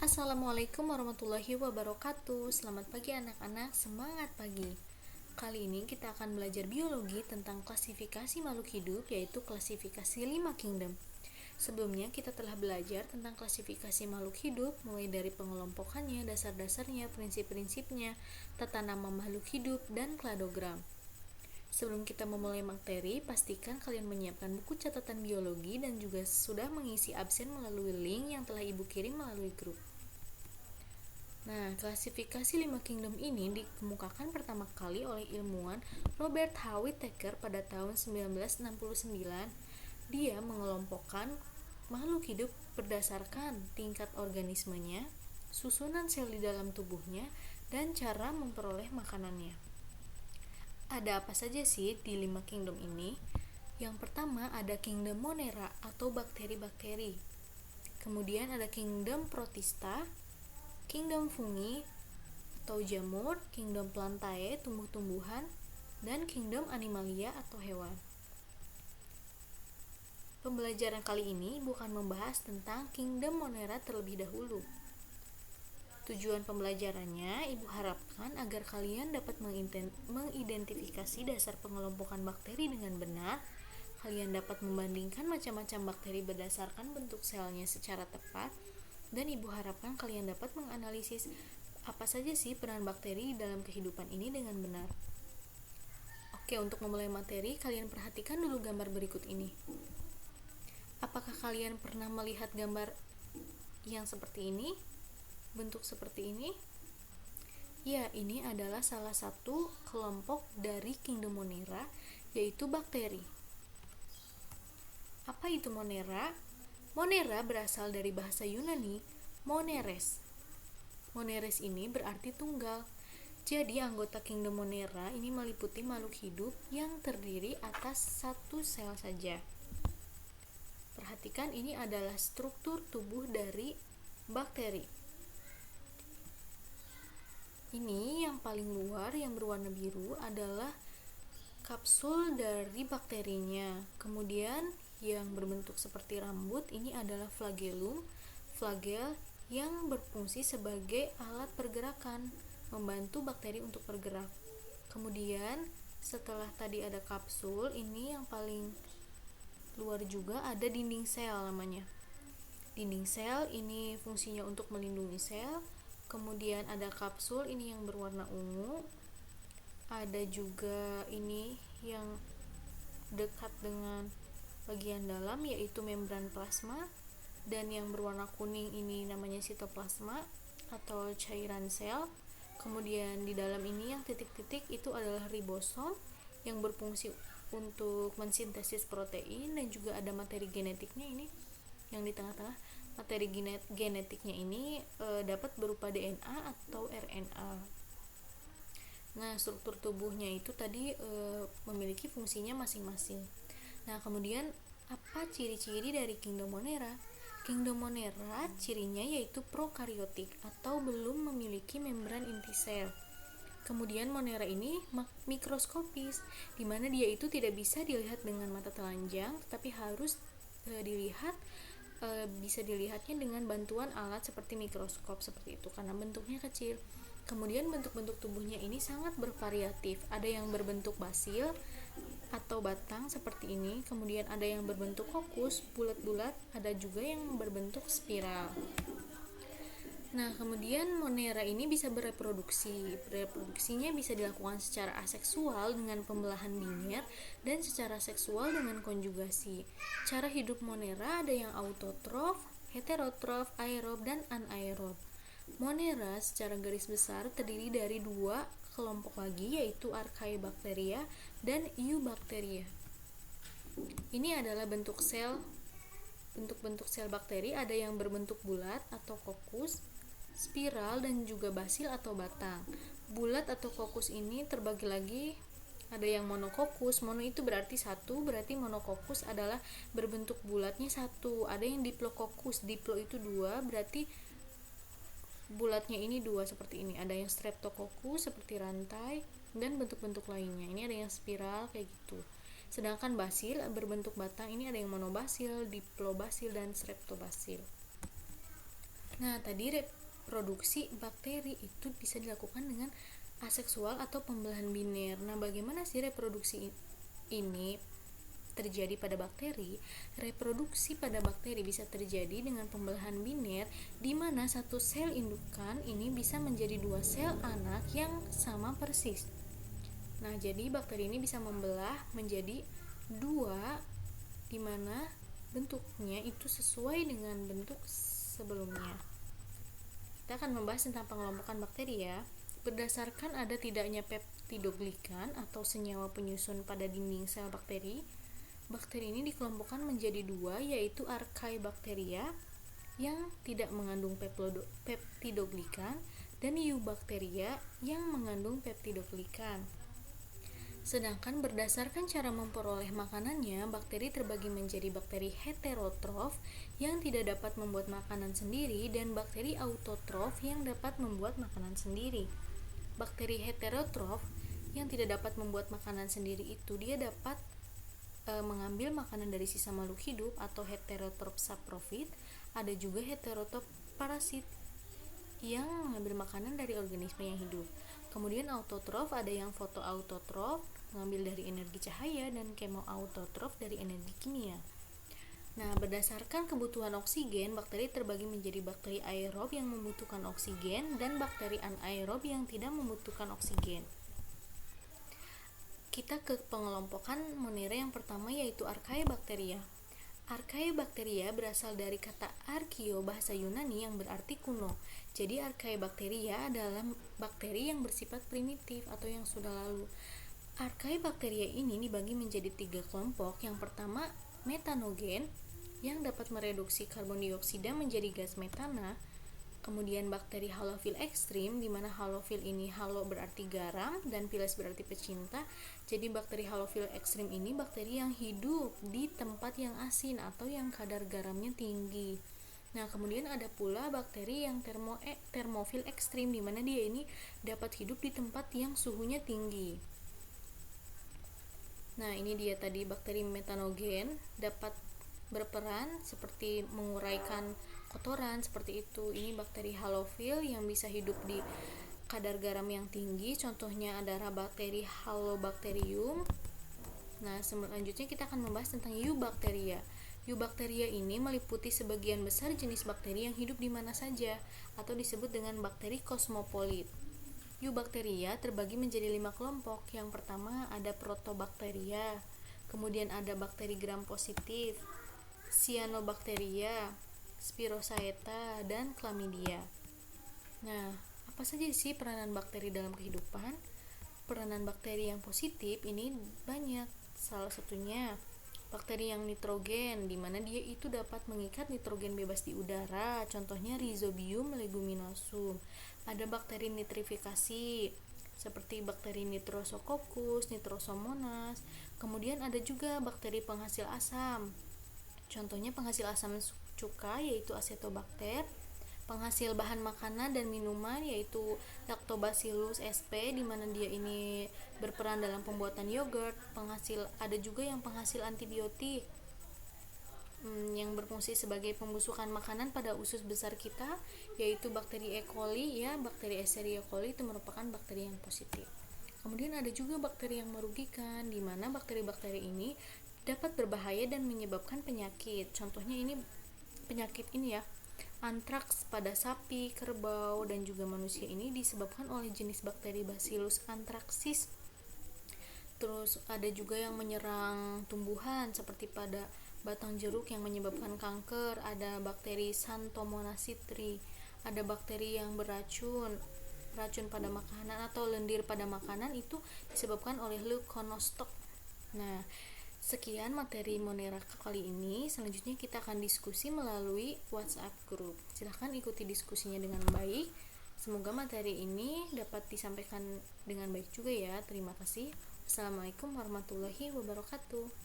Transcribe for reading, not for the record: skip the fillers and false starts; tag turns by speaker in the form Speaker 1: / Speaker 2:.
Speaker 1: Assalamualaikum warahmatullahi wabarakatuh. Selamat pagi anak-anak, semangat pagi. Kali ini kita akan belajar biologi tentang klasifikasi makhluk hidup, yaitu klasifikasi 5 kingdom. Sebelumnya kita telah belajar tentang klasifikasi makhluk hidup, mulai dari pengelompokannya, dasar-dasarnya, prinsip-prinsipnya, tata nama makhluk hidup, dan kladogram. Sebelum kita memulai materi, pastikan kalian menyiapkan buku catatan biologi dan juga sudah mengisi absen melalui link yang telah Ibu kirim melalui grup. Nah, klasifikasi 5 kingdom ini dikemukakan pertama kali oleh ilmuwan Robert H. Whittaker pada tahun 1969. Dia mengelompokkan makhluk hidup berdasarkan tingkat organismenya, susunan sel di dalam tubuhnya, dan cara memperoleh makanannya. Ada apa saja sih di 5 kingdom ini? Yang pertama ada kingdom Monera atau bakteri-bakteri. Kemudian ada kingdom Protista, kingdom Fungi atau jamur, kingdom Plantae, tumbuh-tumbuhan, dan kingdom Animalia atau hewan. Pembelajaran kali ini bukan membahas tentang kingdom Monera terlebih dahulu. Tujuan pembelajarannya, Ibu harapkan agar kalian dapat mengidentifikasi dasar pengelompokan bakteri dengan benar. Kalian dapat membandingkan macam-macam bakteri berdasarkan bentuk selnya secara tepat, dan Ibu harapkan kalian dapat menganalisis apa saja sih peran bakteri dalam kehidupan ini dengan benar. Oke, untuk memulai materi, kalian perhatikan dulu gambar berikut ini. Apakah kalian pernah melihat gambar yang seperti ini? Bentuk seperti ini? Ya, ini adalah salah satu kelompok dari kingdom Monera, yaitu bakteri. Apa itu Monera? Monera berasal dari bahasa Yunani moneres. Moneres ini berarti tunggal. Jadi anggota kingdom Monera ini meliputi makhluk hidup yang terdiri atas satu sel saja. Perhatikan, ini adalah struktur tubuh dari bakteri. Ini yang paling luar yang berwarna biru adalah kapsul dari bakterinya. Kemudian yang berbentuk seperti rambut ini adalah flagellum. Flagel yang berfungsi sebagai alat pergerakan, membantu bakteri untuk bergerak. Kemudian setelah tadi ada kapsul, ini yang paling luar juga ada dinding sel namanya. Dinding sel ini fungsinya untuk melindungi sel. Kemudian ada kapsul ini yang berwarna ungu. Ada juga ini yang dekat dengan bagian dalam yaitu membran plasma, dan yang berwarna kuning ini namanya sitoplasma atau cairan sel. Kemudian di dalam ini yang titik-titik itu adalah ribosom yang berfungsi untuk mensintesis protein, dan juga ada materi genetiknya ini yang di tengah-tengah. Materi genetiknya ini dapat berupa DNA atau RNA. Nah, struktur tubuhnya itu tadi memiliki fungsinya masing-masing. Nah, kemudian apa ciri-ciri dari kingdom Monera? Kingdom Monera cirinya yaitu prokaryotik atau belum memiliki membran inti sel. Kemudian Monera ini mikroskopis, di mana dia itu tidak bisa dilihat dengan mata telanjang, tetapi harus bisa dilihatnya dengan bantuan alat seperti mikroskop seperti itu karena bentuknya kecil. Kemudian bentuk-bentuk tubuhnya ini sangat bervariatif. Ada yang berbentuk basil atau batang seperti ini, kemudian ada yang berbentuk kokus, bulat-bulat, ada juga yang berbentuk spiral. Nah, kemudian Monera ini bisa bereproduksi. Reproduksinya bisa dilakukan secara aseksual dengan pembelahan binyer dan secara seksual dengan konjugasi. Cara hidup Monera ada yang autotrof, heterotrof, aerob, dan anaerob. Monera secara garis besar terdiri dari dua kelompok lagi, yaitu Archaebacteria dan Eubacteria. Ini adalah bentuk sel. Bentuk-bentuk sel bakteri ada yang berbentuk bulat atau kokus, spiral, dan juga basil atau batang. Bulat atau kokus ini terbagi lagi, ada yang monokokus. Mono itu berarti satu, berarti monokokus adalah berbentuk bulatnya satu. Ada yang diplokokus, diplo itu dua, berarti bulatnya ini dua seperti ini. Ada yang streptokokus seperti rantai dan bentuk-bentuk lainnya. Ini ada yang spiral kayak gitu. Sedangkan basil berbentuk batang ini ada yang monobasil, diplobasil, dan streptobasil. Nah, tadi reproduksi bakteri itu bisa dilakukan dengan aseksual atau pembelahan biner. Nah, bagaimana sih reproduksi ini terjadi pada bakteri? Reproduksi pada bakteri bisa terjadi dengan pembelahan biner, di mana satu sel indukan ini bisa menjadi dua sel anak yang sama persis. Nah, jadi bakteri ini bisa membelah menjadi dua, di mana bentuknya itu sesuai dengan bentuk sebelumnya. Kita akan membahas tentang pengelompokan bakteri ya. Berdasarkan ada tidaknya peptidoglikan atau senyawa penyusun pada dinding sel bakteri, bakteri ini dikelompokkan menjadi dua, yaitu Archaebacteria yang tidak mengandung peptidoglikan dan Eubacteria yang mengandung peptidoglikan. Sedangkan berdasarkan cara memperoleh makanannya, bakteri terbagi menjadi bakteri heterotrof yang tidak dapat membuat makanan sendiri dan bakteri autotrof yang dapat membuat makanan sendiri. Bakteri heterotrof yang tidak dapat membuat makanan sendiri itu dia dapat mengambil makanan dari sisa makhluk hidup atau heterotrof saprofit. Ada juga heterotrof parasit yang mengambil makanan dari organisme yang hidup. Kemudian autotrof, ada yang fotoautotrof mengambil dari energi cahaya dan kemoautotrof dari energi kimia. Nah, berdasarkan kebutuhan oksigen, bakteri terbagi menjadi bakteri aerob yang membutuhkan oksigen dan bakteri anaerob yang tidak membutuhkan oksigen. Kita ke pengelompokan monera yang pertama, yaitu Archaebacteria. Archaebacteria berasal dari kata archaeo bahasa Yunani yang berarti kuno. Jadi Archaebacteria adalah bakteri yang bersifat primitif atau yang sudah lalu. Archaebacteria ini dibagi menjadi 3 kelompok. Yang pertama, metanogen yang dapat mereduksi karbon dioksida menjadi gas metana. Kemudian bakteri halofil ekstrim, di mana halofil ini halo berarti garam dan files berarti pecinta. Jadi bakteri halofil ekstrim ini bakteri yang hidup di tempat yang asin atau yang kadar garamnya tinggi. Nah, kemudian ada pula bakteri yang termofil ekstrim, di mana dia ini dapat hidup di tempat yang suhunya tinggi. Nah, ini dia tadi bakteri metanogen dapat berperan seperti menguraikan kotoran seperti itu. Ini bakteri halofil yang bisa hidup di kadar garam yang tinggi. Contohnya adalah bakteri Halobacterium. Nah, selanjutnya kita akan membahas tentang Eubacteria. Eubacteria ini meliputi sebagian besar jenis bakteri yang hidup di mana saja atau disebut dengan bakteri kosmopolit. Eubacteria terbagi menjadi 5 kelompok. Yang pertama ada Protobacteria, kemudian ada bakteri gram positif, Cyanobacteria, Spirochaeta, dan Chlamydia. Nah, apa saja sih peranan bakteri dalam kehidupan? Peranan bakteri yang positif ini banyak. Salah satunya bakteri yang nitrogen, di mana dia itu dapat mengikat nitrogen bebas di udara. Contohnya Rhizobium leguminosum. Ada bakteri nitrifikasi seperti bakteri Nitrosococcus, Nitrosomonas. Kemudian ada juga bakteri penghasil asam. Contohnya penghasil asam cuka yaitu Acetobacter, penghasil bahan makanan dan minuman yaitu Lactobacillus sp, di mana dia ini berperan dalam pembuatan yogurt. Ada juga yang penghasil antibiotik yang berfungsi sebagai pembusukan makanan pada usus besar kita, yaitu bakteri E. coli ya, bakteri Escherichia coli itu merupakan bakteri yang positif. Kemudian ada juga bakteri yang merugikan, di mana bakteri-bakteri ini dapat berbahaya dan menyebabkan penyakit. Contohnya ini penyakit ini ya, antraks pada sapi, kerbau, dan juga manusia ini disebabkan oleh jenis bakteri Bacillus anthracis. Terus ada juga yang menyerang tumbuhan seperti pada batang jeruk yang menyebabkan kanker. Ada bakteri Xanthomonas citri. Ada bakteri yang beracun, racun pada makanan atau lendir pada makanan itu disebabkan oleh leukonostoc. Nah, sekian materi Monera kali ini. Selanjutnya kita akan diskusi melalui WhatsApp group. Silahkan ikuti diskusinya dengan baik. Semoga materi ini dapat disampaikan dengan baik juga ya. Terima kasih. Assalamualaikum warahmatullahi wabarakatuh.